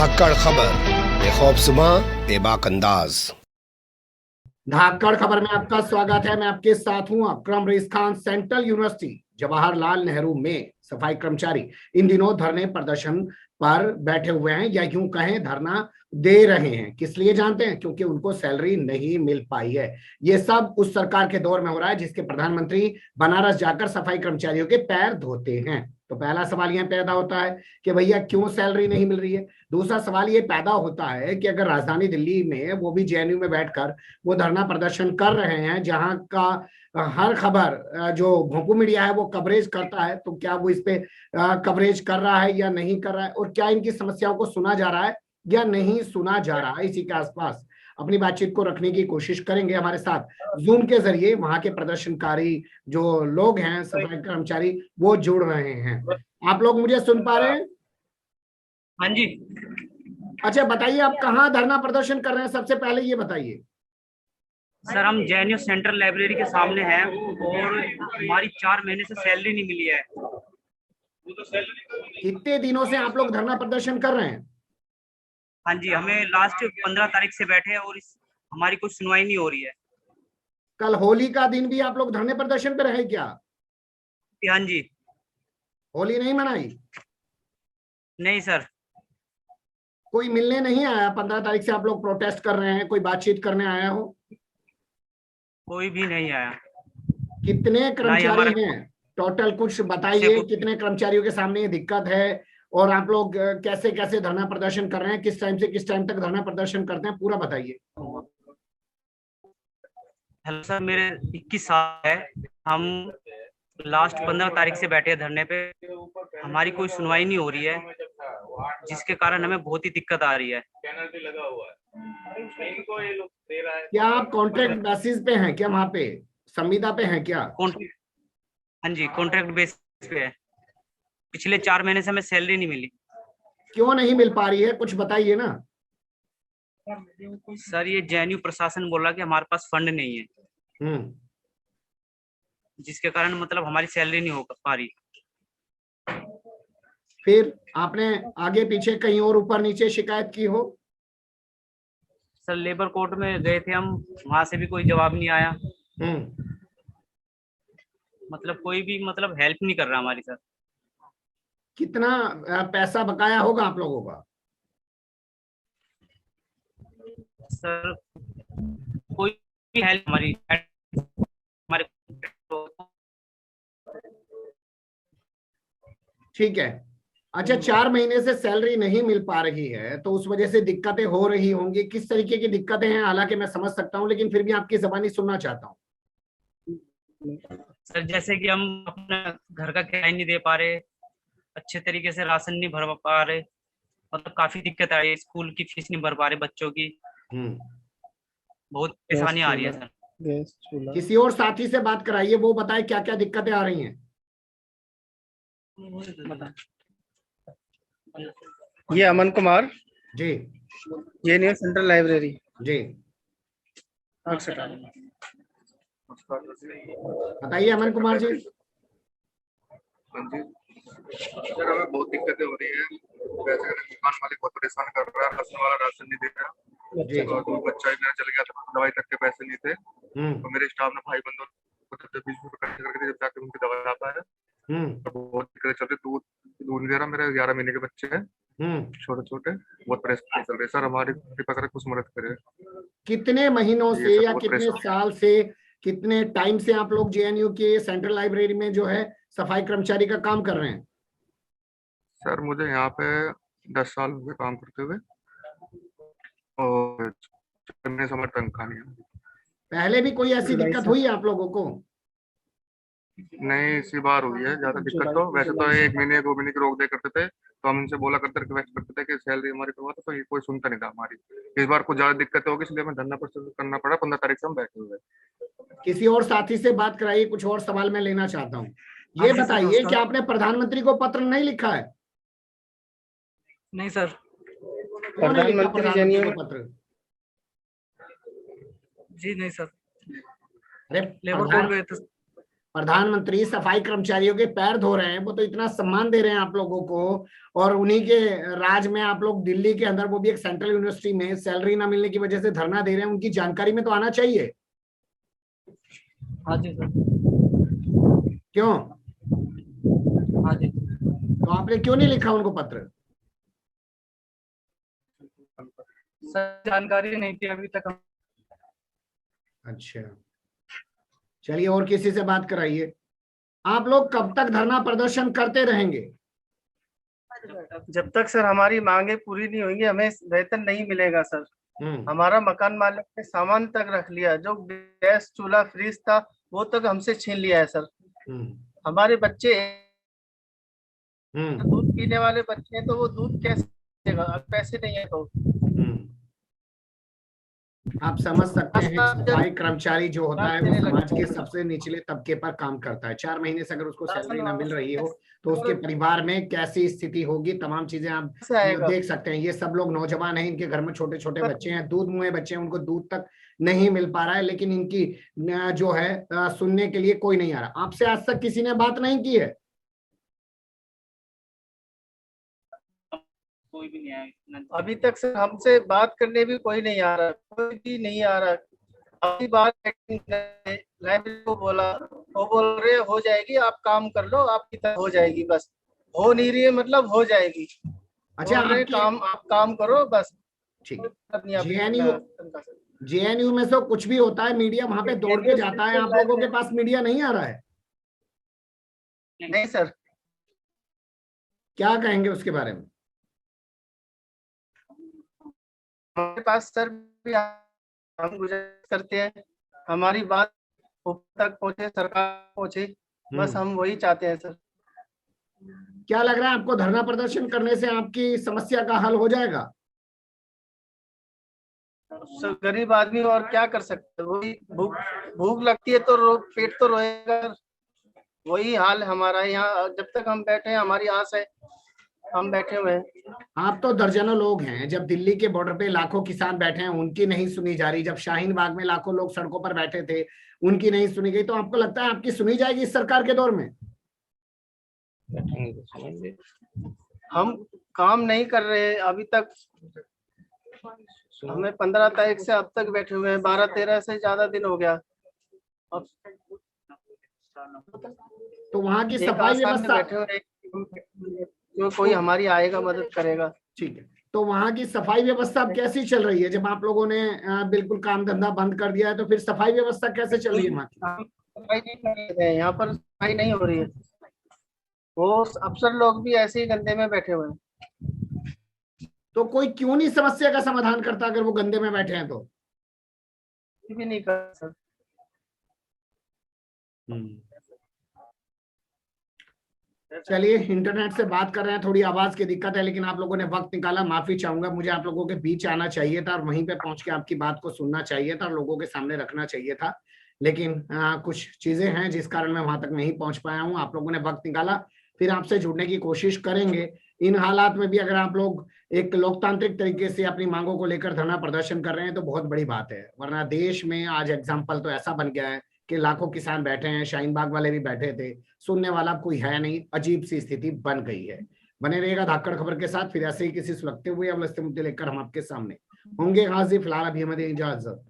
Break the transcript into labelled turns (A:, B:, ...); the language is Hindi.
A: धाकड़ खबर, बेखौफ सुबह, बेबाक अंदाज।
B: धाकड़ खबर में आपका स्वागत है। मैं आपके साथ हूं अकरम rice Khan. Central university Jawaharlal Nehru में सफाई कर्मचारी इन दिनों धरने प्रदर्शन पर बैठे हुए हैं, या यूं कहें धरना दे रहे हैं। किस लिए जानते हैं? क्योंकि उनको सैलरी नहीं मिल पाई है। ये सब उस सरकार के दौर में हो रहा है जिसके प्रधानमंत्री बनारस जाकर सफाई कर्मचारियों के पैर धोते हैं। तो पहला सवाल यह पैदा होता है कि भैया क्यों सैलरी नहीं मिल रही है। दूसरा सवाल ये पैदा होता है कि अगर राजधानी दिल्ली में, वो भी जेएनयू में बैठकर वो धरना प्रदर्शन कर रहे हैं, जहां का हर खबर जो भोंपू मीडिया है वो कवरेज करता है, तो क्या वो इस पे कवरेज कर रहा है या नहीं कर रहा है, और क्या इनकी समस्याओं को सुना जा रहा है या नहीं सुना जा रहा है। इसी के आसपास अपनी बातचीत को रखने की कोशिश करेंगे। हमारे साथ जूम के जरिए वहां के प्रदर्शनकारी जो लोग हैं, सफाई कर्मचारी, वो जुड़ रहे हैं। आप लोग मुझे सुन पा रहे हैं?
C: हाँ जी।
B: अच्छा बताइए, आप कहाँ धरना प्रदर्शन कर रहे हैं? सबसे पहले ये बताइए।
C: सर, हम जेएनयू सेंट्रल लाइब्रेरी के सामने हैं और हमारी 4 महीने से सैलरी नहीं मिली है।
B: कितने दिनों से आप लोग धरना प्रदर्शन कर रहे हैं?
C: हाँ जी, हमें लास्ट 15 तारीख से बैठे हैं और हमारी कोई सुनवाई नहीं हो रही है।
B: कल होली का दिन भी आप लोग धरने प्रदर्शन पे रहे क्या?
C: हाँ जी।
B: होली नहीं मनाई?
C: नहीं सर।
B: कोई मिलने नहीं आया? 15 तारीख से आप लोग प्रोटेस्ट कर रहे हैं, कोई बातचीत करने आया हो?
C: कोई भी नहीं आया।
B: कितने कर्मचारी हैं टोटल? कुछ बताइए, कितने कर्मचारियों के सामने ये दिक्कत है और आप लोग कैसे कैसे धरना प्रदर्शन कर रहे हैं, किस टाइम से किस टाइम तक धरना प्रदर्शन करते हैं, पूरा बताइए।
C: हेलो सर, मेरे 21 साल है। हम लास्ट 15 तारीख से बैठे हैं धरने पे। हमारी कोई सुनवाई नहीं हो रही है, जिसके कारण हमें बहुत ही दिक्कत आ रही है।
B: क्या आप कॉन्ट्रैक्ट बेसिस पे हैं क्या? वहां पे संविदा पे हैं क्या?
C: हाँ जी, कॉन्ट्रैक्ट बेसिस पे है। पिछले 4 महीने से हमें सैलरी नहीं मिली।
B: क्यों नहीं मिल पा रही है, कुछ बताइए ना।
C: सर, ये जेएनयू प्रशासन बोल रहा कि हमारे पास फंड नहीं है, जिसके कारण मतलब हमारी सैलरी नहीं हो पा रही।
B: फिर आपने आगे पीछे कहीं और ऊपर नीचे शिकायत की हो?
C: सर, लेबर कोर्ट में गए थे हम, वहां से भी कोई जवाब नहीं आया। मतलब कोई भी मतलब हेल्प नहीं कर रहा हमारी। सर,
B: कितना पैसा बकाया होगा आप लोगों का?
C: सर कोई भी हेल्प हमारी हमारे।
B: ठीक है। अच्छा, 4 महीने से सैलरी नहीं मिल पा रही है तो उस वजह से दिक्कतें हो रही होंगी। किस तरीके की दिक्कतें हैं? हालांकि मैं समझ सकता हूं, लेकिन फिर भी आपकी जबानी सुनना चाहता हूं।
C: सर, जैसे कि हम अपना घर का किराया नहीं दे पा रहे, अच्छे तरीके से राशन नहीं भर पा रहे, मतलब काफी दिक्कत आ रही है। स्कूल की फीस नहीं भर पा रहे बच्चों की। बहुत परेशानी आ रही है सर।
B: किसी और साथी से बात कराइए, वो बताए क्या क्या दिक्कतें आ रही हैं।
D: ये Aman Kumar
B: ji.
D: JNU central library
B: जी बताइए अमन कुमार जी।
E: हाँ जी सर, हमें बहुत दिक्कतें हो रही है। वैसे दुकान मालिक बहुत परेशान कर रहा है, राशन वाला राशन नहीं दे रहा। और तो बच्चा ही मेरा चल गया था, दवाई तक के पैसे नहीं थे। तो मेरे स्टाफ ने भाई बंधुओं को 20 रुपए इकट्ठे करके जब जाके उनकी दवाई ला पाया। तो बहुत दिक्कत चल रही। दूध दूध नहीं दे रहा। मेरे 11 महीने के बच्चे हैं, छोटे छोटे। बहुत परेशानी चल रही है सर, हमारी कृपा करके कुछ मदद करें।
B: कितने महीनों से या कितने साल से, कितने टाइम से आप लोग जेएनयू के सेंट्रल लाइब्रेरी में जो है सफाई कर्मचारी का काम कर रहे हैं?
E: सर, मुझे यहाँ पे 10 साल हो गए काम करते हुए और समय तनख्वाह नहीं है।
B: पहले भी कोई ऐसी दिक्कत हुई है आप लोगों को?
E: नहीं, इसी बार हुई है ज्यादा दिक्कत। तो वैसे तो 1 महीने 2 महीने की रोक दे करते थे, तो हम इनसे बोला करते, रिक्वेस्ट करते थे कि सैलरी हमारी करवा दो, तो ये कोई सुनता नहीं था हमारी। इस बार कुछ ज्यादा दिक्कत होगी, इसलिए हमें धरना प्रदर्शन करना पड़ा। 15 तारीख से हम बैठे हुए।
B: किसी और साथी से बात कराइए, कुछ और सवाल मैं लेना चाहता हूँ। ये बताइए कि आपने प्रधानमंत्री को पत्र नहीं लिखा है?
C: नहीं सर।
B: कौन ने लिखा प्रधानमंत्री को पत्र?
C: जी नहीं सर।
B: अरे
C: लेबर कोर्ट गए थे।
B: प्रधानमंत्री सफाई कर्मचारियों के पैर धो रहे हैं, वो तो इतना सम्मान दे रहे हैं आप लोगों को, और उन्हीं के राज में आप लोग दिल्ली के अंदर, वो भी एक सेंट्रल यूनिवर्सिटी में सैलरी ना मिलने की वजह से धरना दे रहे हैं, उनकी जानकारी में तो आना चाहिए।
C: हाँ जी सर।
B: क्यों?
C: हाँ जी।
B: तो आपने क्यों नहीं लिखा उनको पत्र?
C: सर जानकारी नहीं थी अभी तक।
B: अच्छा, चलिए और किसी से बात कराइए। आप लोग कब तक धरना प्रदर्शन करते रहेंगे?
D: जब तक सर हमारी मांगे पूरी नहीं होंगी, हमें वेतन नहीं मिलेगा सर। हमारा मकान मालिक ने सामान तक रख लिया, जो गैस चूल्हा फ्रिज था वो तक हमसे छीन लिया है सर। हमारे बच्चे दूध पीने वाले बच्चे हैं, तो वो दूध कैसे देगा? अब पैसे नहीं है तो।
B: आप समझ सकते हैं, सफाई कर्मचारी जो होता है वो समाज के सबसे निचले तबके पर काम करता है। 4 महीने से अगर उसको सैलरी ना मिल रही हो तो उसके परिवार में कैसी स्थिति होगी, तमाम चीजें आप देख सकते हैं। ये सब लोग नौजवान हैं, इनके घर में छोटे छोटे बच्चे हैं, दूध मुँहे बच्चे हैं, उनको दूध तक नहीं मिल पा रहा है, लेकिन इनकी जो है सुनने के लिए कोई नहीं आ रहा। आपसे आज तक किसी ने बात नहीं की है?
C: कोई भी नहीं आया
D: अभी तक सर, हमसे बात करने भी कोई नहीं आ रहा, कोई भी नहीं आ रहा। अभी बात लाइब्रेरी को बोला, वो बोल रहे हो जाएगी, आप काम कर लो, आपकी तरह हो जाएगी, बस हो नहीं रही है, मतलब हो जाएगी।
B: अच्छा,
D: आप काम करो बस।
B: ठीक है। जेएनयू में से कुछ भी होता है, मीडिया वहां पे दौड़ के जाता है, आप लोगों के पास मीडिया नहीं आ रहा है?
D: नहीं सर।
B: क्या कहेंगे उसके बारे में?
D: हमारे पास सर भी हम गुजारिश करते हैं, हमारी बात ऊपर तक पहुंचे, सरकार पहुंचे, बस हम वही चाहते हैं सर।
B: क्या लग रहा है आपको, धरना प्रदर्शन करने से आपकी समस्या का हल हो जाएगा?
D: सर गरीब आदमी और क्या कर सकते हैं, वही भूख लगती है तो पेट तो रोएगा, वही हाल हमारा यहाँ। जब तक हम बैठे हैं, हमारी आस है, हम बैठे हुए हैं।
B: आप तो दर्जनों लोग हैं, जब दिल्ली के बॉर्डर पे लाखों किसान बैठे हैं, उनकी नहीं सुनी जा रही, जब शाहीन बाग में लाखों लोग सड़कों पर बैठे थे, उनकी नहीं सुनी गई, तो आपको लगता है आपकी सुनी जाएगी इस सरकार के दौर में?
D: हम काम नहीं कर रहे अभी तक, हमें 15 तारीख से अब तक बैठे हुए हैं, 12-13 से ज्यादा दिन हो गया। अब
B: तो वहाँ की सफाई व्यवस्था,
D: बैठे हुए, जो कोई हमारी आएगा मदद करेगा।
B: ठीक है, तो वहाँ की सफाई व्यवस्था अब कैसी चल रही है? जब आप लोगों ने बिल्कुल काम धंधा बंद कर दिया है, तो फिर सफाई व्यवस्था कैसे चल रही है वहाँ की?
D: सफाई नहीं कर रहे हैं, यहाँ पर सफाई नहीं हो रही है। वो अफसर लोग भी ऐसे ही गंदे में बैठे हुए हैं।
B: तो कोई क्यों नहीं समस्या का समाधान करता अगर वो गंदे में बैठे हैं तो?
D: भी नहीं कर सर।
B: चलिए, इंटरनेट से बात कर रहे हैं, थोड़ी आवाज की दिक्कत है, लेकिन आप लोगों ने वक्त निकाला, माफी चाहूंगा। मुझे आप लोगों के बीच आना चाहिए था और वहीं पे पहुंच के आपकी बात को सुनना चाहिए था और लोगों के सामने रखना चाहिए था, लेकिन कुछ चीजें हैं जिस कारण मैं वहां तक नहीं पहुंच पाया हूं। आप लोगों ने वक्त निकाला, फिर आपसे जुड़ने की कोशिश करेंगे। इन हालात में भी अगर आप लोग एक लोकतांत्रिक तरीके से अपनी मांगों को लेकर धरना प्रदर्शन कर रहे हैं तो बहुत बड़ी बात है, वरना देश में आज एग्जाम्पल तो ऐसा बन गया है कि लाखों किसान बैठे हैं, शाहीन बाग वाले भी बैठे थे, सुनने वाला कोई है नहीं, अजीब सी स्थिति बन गई है। बने रहेगा धाकड़ खबर के साथ, फिर ऐसे ही किसी सुलगते हुए या मुद्दे लेकर हम आपके सामने होंगे हाजिर। फिलहाल अभी हमें इजाजत।